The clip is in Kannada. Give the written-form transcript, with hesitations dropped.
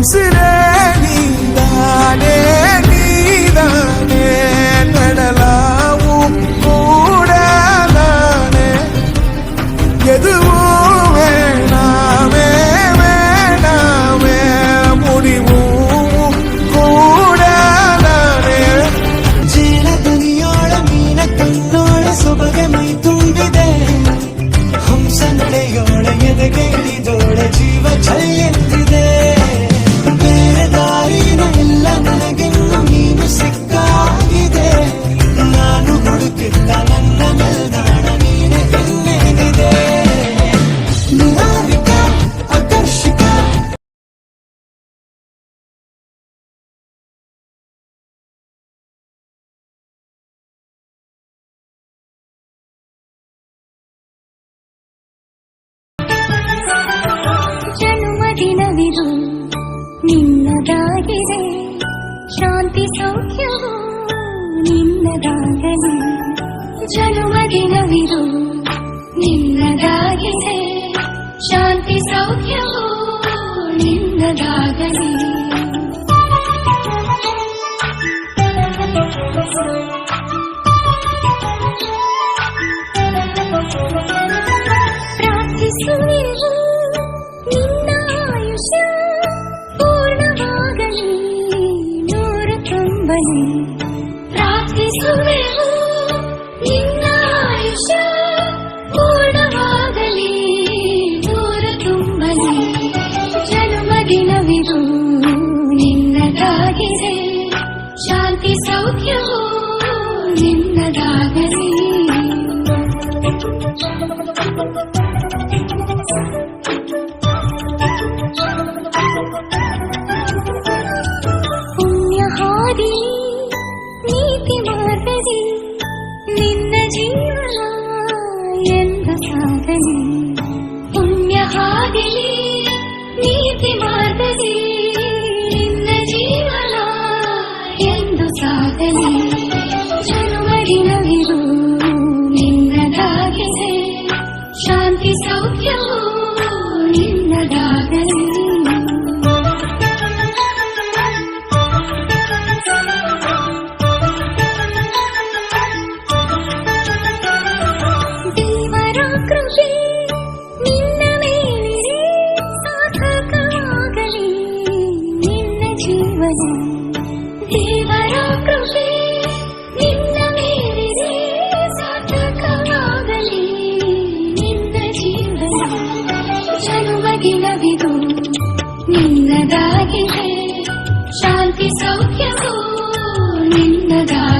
ಉಸಿರೇ ನೀದಾನೆ ನೀದಾನೆ ಕಡಲಾವು ಕೂಡ ನಾನೇ ಎದುವು வேணாமே வேணாமே முடிவு கூட ನಾನೇ ಜೇಲದನಿಯೋಳ ಮೀನ ಕಣ್ಣೋಳ ಸೊಬಗೆ ಮೈ ತುಂಬಿದೆ ಹಂಸ ನಡೆಯೋಳ ಎದೆಗೆ ಇಳಿದೋಳ ಜೀವ ಚಲಿಯುತ್ತಿದೆ ಬೇರೆ ದಾರಿನ ಎಲ್ಲ ನನಗೆನ್ನು ನೀನು ಸಿಕ್ಕಾಗಿದೆ ನಾನು ಹುಡುಕಿದ್ದ ನನ್ನ ನಿಲ್ದಾಣ ನೀನೆ ಇನ್ನೇನಿದೆ ನಿರಾವಿಕ ಆಕರ್ಷಿಕ ಜನ್ಮದಿನವಿದು ನಿನ್ನದಾಗಿದೆ ಶಾಂತಿ ಸೌಖ್ಯವು ನಿನ್ನದಾಗಲಿ ಜನ್ಮದಿನವಿದು ನಿನ್ನದಾಗಿದೆ ಶಾಂತಿ ಸೌಖ್ಯವು ನಿನ್ನದಾಗಲಿ ಪ್ರಾರ್ಥಿಸುವೆವು ನಿನ್ನ ಆಯುಷ್ಯ ಪೂರ್ಣವಾಗಲಿ ನೂರು ತುಂಬಲಿ ಪ್ರಾರ್ಥಿಸುವೆವು ನಿನ್ನ ಆಯುಷ್ಯ ಪೂರ್ಣವಾಗಲಿ ನೂರು ತುಂಬಲಿ ಜನ್ಮದಿನವಿದು ನಿನ್ನದಾಗಿದೆ ಶಾಂತಿ ಸೌಖ್ಯವು ನಿನ್ನದಾಗಲಿ ಪುಣ್ಯಹಾದಿ ನೀತಿ ಮಾರ್ಗದಿ ನಿನ್ನ ಜೀವನ ಎಂದು ಸಾಗಲಿ ಪುಣ್ಯಹಾದಿಲಿ ನೀತಿ ಮಾರ್ಗದಿ ನಿನ್ನ ಜೀವನ ಎಂದು ಸಾಗಲಿ ಜನ್ಮದಿನವಿದು ನಿನ್ನದಾಗಿದೆ ಶಾಂತಿ ಸೌಖ್ಯವು ನಿನ್ನದಾಗಲಿ ದೇವರ ಕೃಪೆ ನಿನ್ನ ಮೇಲಿರೆ ಸಾರ್ಥಕವಾಗಲಿ ನಿನ್ನ ಜೀವನ ದೇವರ ಕೃಪೆ ನಿನ್ನ ಮೇಲಿರೆ ಸಾರ್ಥಕವಾಗಲಿ ನಿನ್ನ ಜೀವನ ಜನ್ಮದಿನವಿದು ನಿನ್ನದಾಗಿದೆ ಶಾಂತಿ ಸೌಖ್ಯವು ನಿನ್ನದಾಗಿದೆ